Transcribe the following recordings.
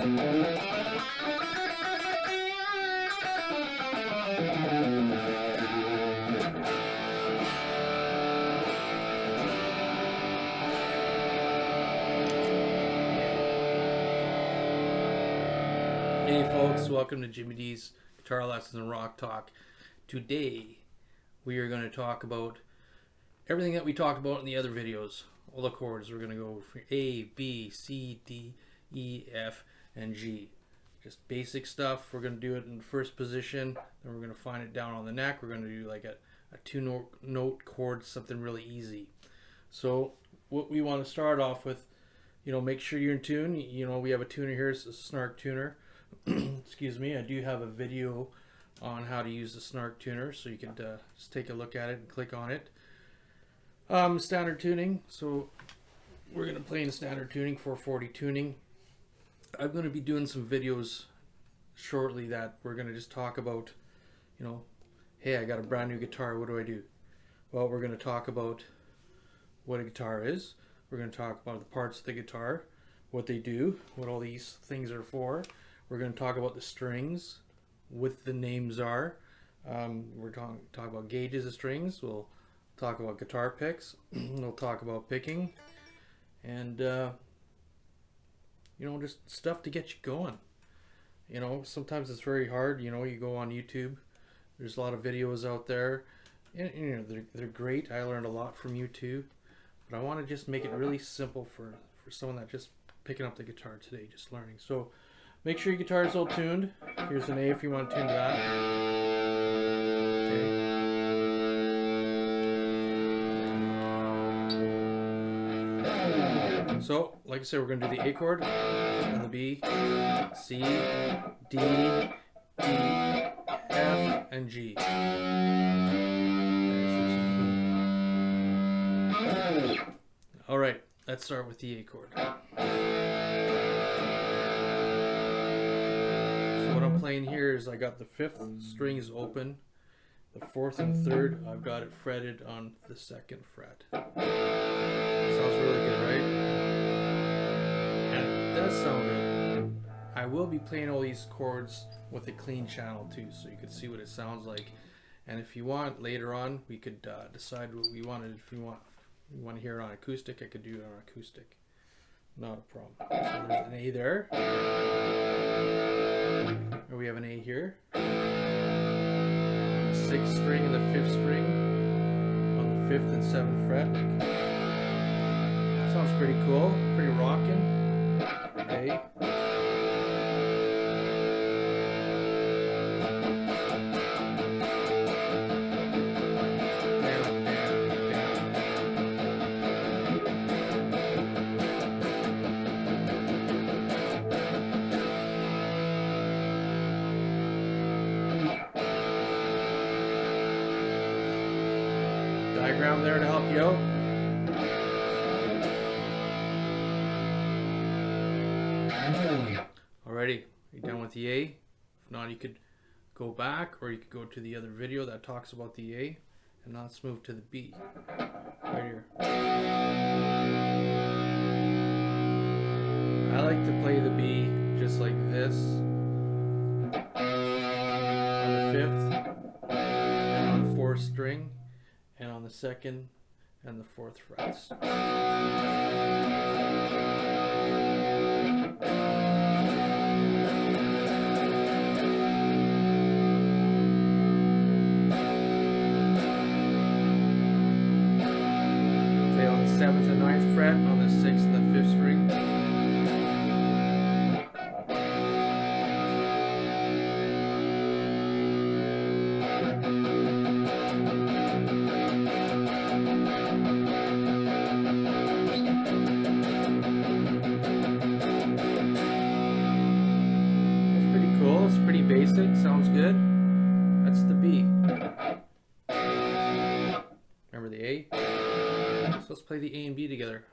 Hey folks, welcome to Jimmy D's Guitar Lessons and Rock Talk. Today we are going to talk about everything that we talked about in the other videos. All the chords. We're going to go for A, B, C, D, E, F, and G. Just basic stuff. We're going to do it in the first position, then we're going to find it down on the neck. We're going to do like a two-note chord, something really easy. So what we want to start off with, make sure you're in tune. We have a tuner here. It's a snark tuner. Excuse me. I do have a video on how to use the snark tuner, so you can just take a look at it and click on it. Standard tuning. So we're going to play in standard tuning, 440 tuning. I'm going to be doing some videos shortly that we're going to just talk about, hey, I got a brand new guitar. What do I do? Well, we're going to talk about what a guitar is. We're going to talk about the parts of the guitar, what they do, what all these things are for. We're going to talk about the strings, what the names are. We're talk about gauges of strings. We'll talk about guitar picks. We'll talk about picking. And, just stuff to get you going. Sometimes it's very hard. You go on YouTube. There's a lot of videos out there. And, they're great. I learned a lot from YouTube. But I want to just make it really simple for someone that's just picking up the guitar today, just learning. So make sure your guitar is all tuned. Here's an A if you want to tune to that. Okay. So, like I said, we're going to do the A chord, and the B, C, D, E, F, and G. Alright, let's start with the A chord. What I'm playing here is I got the 5th strings open, the 4th and 3rd I've got it fretted on the 2nd fret. Sounds really good, right? And it does sound good. I will be playing all these chords with a clean channel too, so you can see what it sounds like. And if you want, later on we could decide what we wanted. If you want to hear it on acoustic, I could do it on acoustic. Not a problem. So there's an A there. We have an A here. The 6th string and the 5th string on the 5th and 7th fret. Sounds pretty cool, pretty rockin'. A. Diagram there to help you out. Alrighty, you're done with the A. If not, you could go back, or you could go to the other video that talks about the A. And now let's move to the B. Right here. I like to play the B just like this. On the 5th and on the 4th string, and on the 2nd and the 4th frets. Play on the 7th and 9th fret, on the 6th and the 5th string. Pretty basic, sounds good. That's the B. Remember the A? So let's play the A and B together.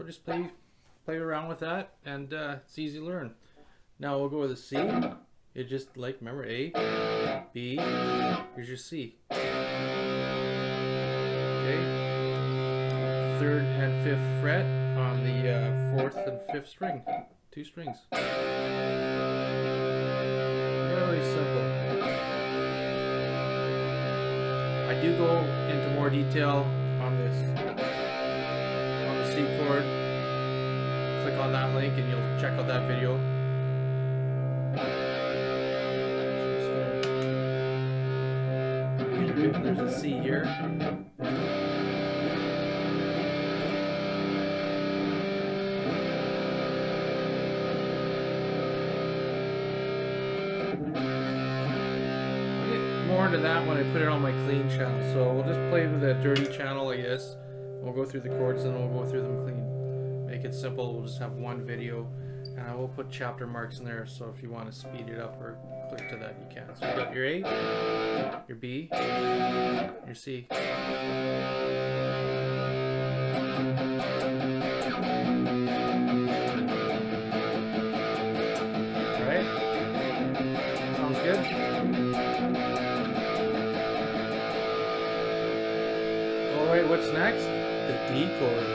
just play around with that, and it's easy to learn. Now we'll go with a C. You just like, remember, A, B, here's your C. Okay. 3rd and 5th fret on the 4th and 5th string. 2 strings. Really simple. I do go into more detail on this, on the C chord. Click on that link and you'll check out that video. There's a C here. More into that when I put it on my clean channel. So we'll just play with a dirty channel, I guess. We'll go through the chords and we'll go through them clean. Make it simple. We'll just have one video, and I will put chapter marks in there. So if you want to speed it up or click to that, you can. So you got your A, your B, your C. All right. Sounds good. Alright, what's next? The D chord.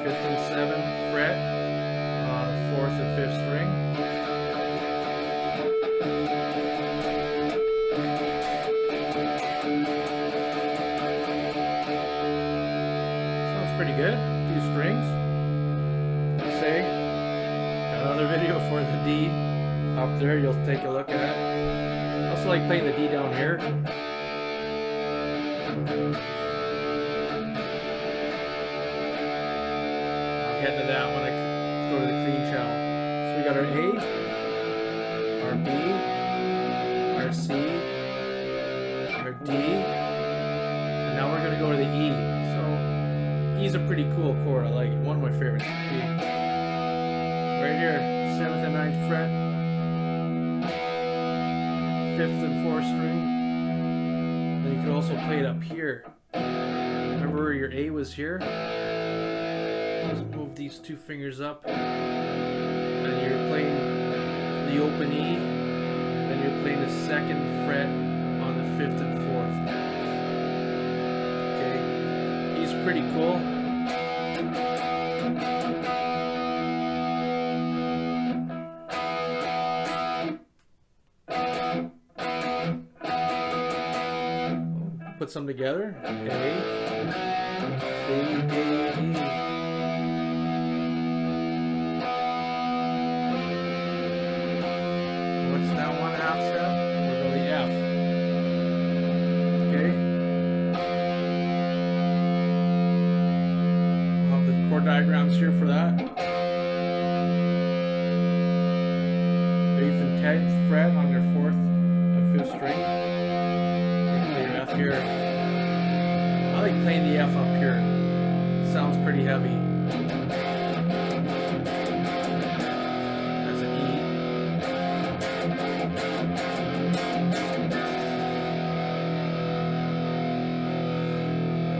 5th and 7th fret on the 4th and 5th string. Sounds pretty good. 2 strings. Let's say, got another video for the D up there. You'll take a look at it. I also like playing the D down here. I'll get to that when I go to the clean channel. So we got our A, our B, our C, our D, and now we're going to go to the E. So E's a pretty cool chord. I like it. One of my favorites. E. Right here, 7th and 9th fret. 5th and 4th string. And you can also play it up here. Remember where your A was here? Just move these 2 fingers up. And you're playing the open E. And you're playing the 2nd fret on the 5th and 4th. Okay. He's pretty cool. Put some together. A, C, D, E. What's that 1/2 step? We're going to the F. Okay. I'll have the chord diagrams here for that. 8th and 10th fret on your 4th and 5th string. F here. I like playing the F up here. It sounds pretty heavy. That's an E.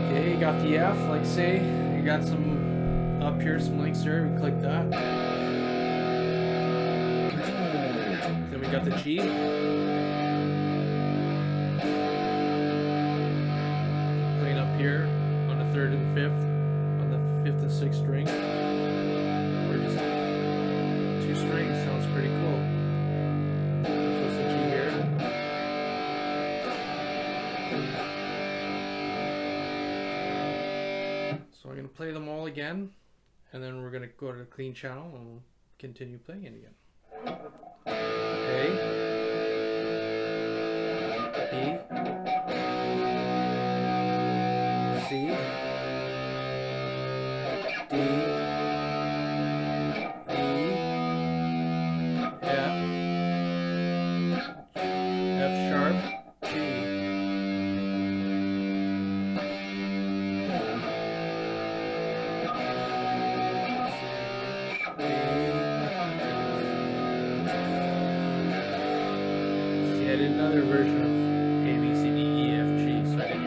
Okay, you got the F, like say. You got some up here, some links there. We click that. Then we got the G. Here on the 3rd and 5th, on the 5th and 6th string, or just 2 strings. Sounds pretty cool. So it's a G here. So I'm going to play them all again, and then we're going to go to the clean channel and we'll continue playing it again. A, B, C, D, E, F, F sharp, G. See, I did another version of A, B, C, D, E, F, G, so I did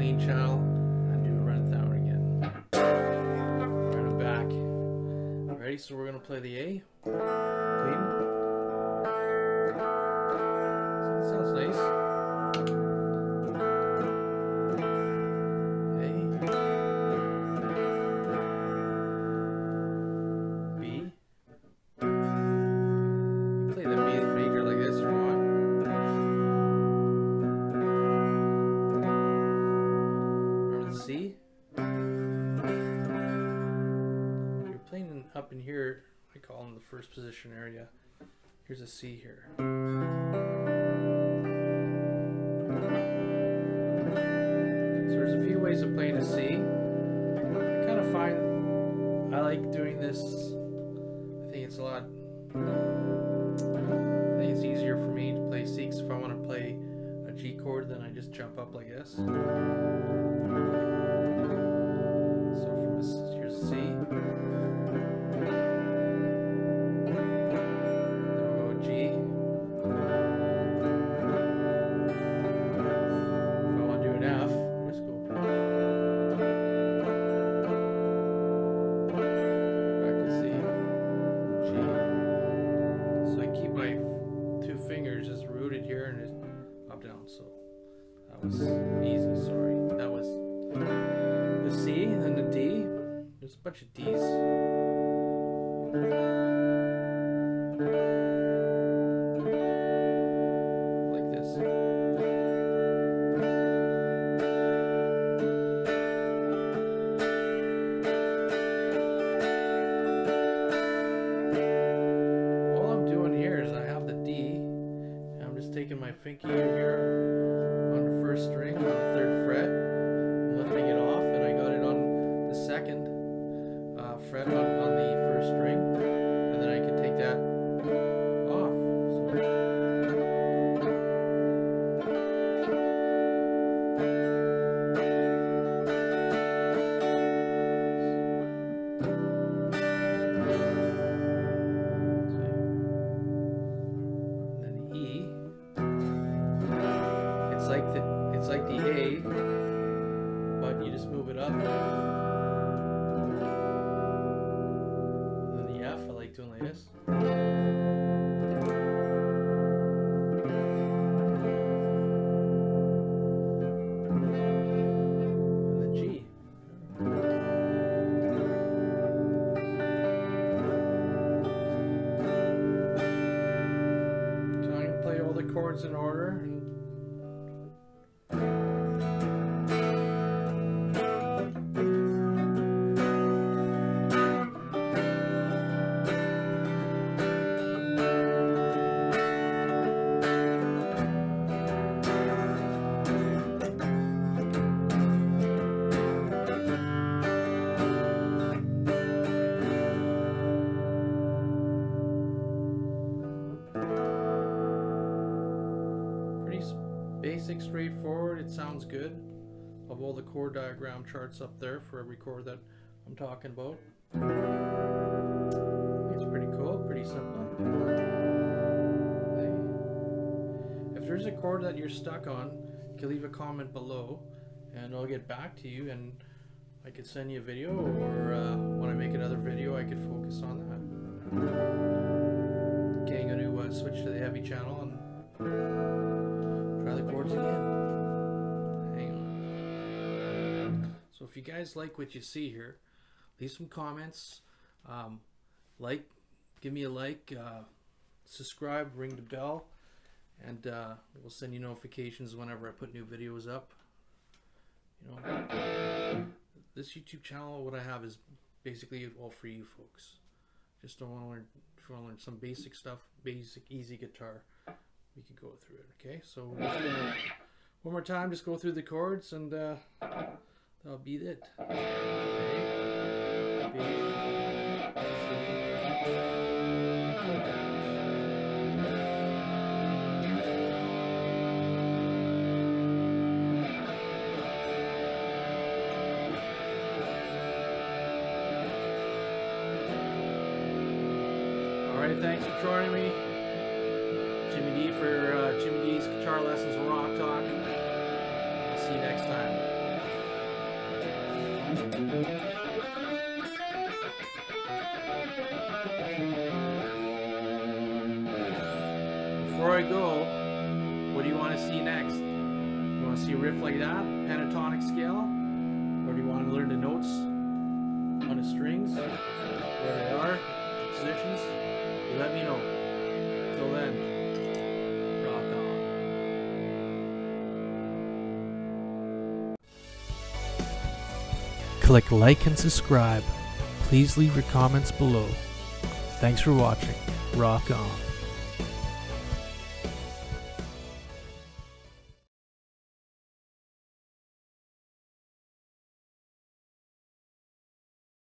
clean channel and do a run down again. Alright, I'm back. Ready? So we're gonna play the A. Clean. So that sounds nice. C. You're playing up in here, I call them the first position area. Here's a C here. So there's a few ways of playing a C. I kind of find I like doing this. I think it's a lot. I think it's easier for me to play C, because if I want to play a G chord, then I just jump up like this. Here's C. Then we'll go G. If I want to do an F, just go back to C. G. So I keep my two fingers just rooted here and just up down. So that was easy. Sorry, that was the C, then the D. There's a bunch of D's. Like this. All I'm doing here is I have the D, and I'm just taking my pinky here on the first string on the 3rd fret, lifting it off, and I got it on the 2nd fret on the 1st string, and then I can take that off. And then the E. It's like the A, but you just move it up. Doing like this. And the G. So I'm going to play all the chords in order. Basic, straightforward, it sounds good. Of all the chord diagram charts up there for every chord that I'm talking about. It's pretty cool, pretty simple. If there's a chord that you're stuck on, you can leave a comment below and I'll get back to you, and I could send you a video, or when I make another video I could focus on that. Okay, I'm going to switch to the heavy channel and try the chords again. Hang on. So if you guys like what you see here, leave some comments. Give me a like, subscribe, ring the bell, and we'll send you notifications whenever I put new videos up. You know, this YouTube channel, what I have is basically all for you folks. Just don't want to learn. If you want to learn some basic stuff, basic easy guitar, we can go through it. Okay, so we're just gonna, one more time, just go through the chords, and that'll be it. A, B, Alright, thanks for joining me. Jimmy D for Jimmy D's Guitar Lessons and Rock Talk. I'll see you next time. Before I go, what do you want to see next? You want to see a riff like that, pentatonic scale? Or do you want to learn the notes on the strings, where they are, positions? You let me know. Till then, rock on. Click like and subscribe. Please leave your comments below. Thanks for watching. Rock on.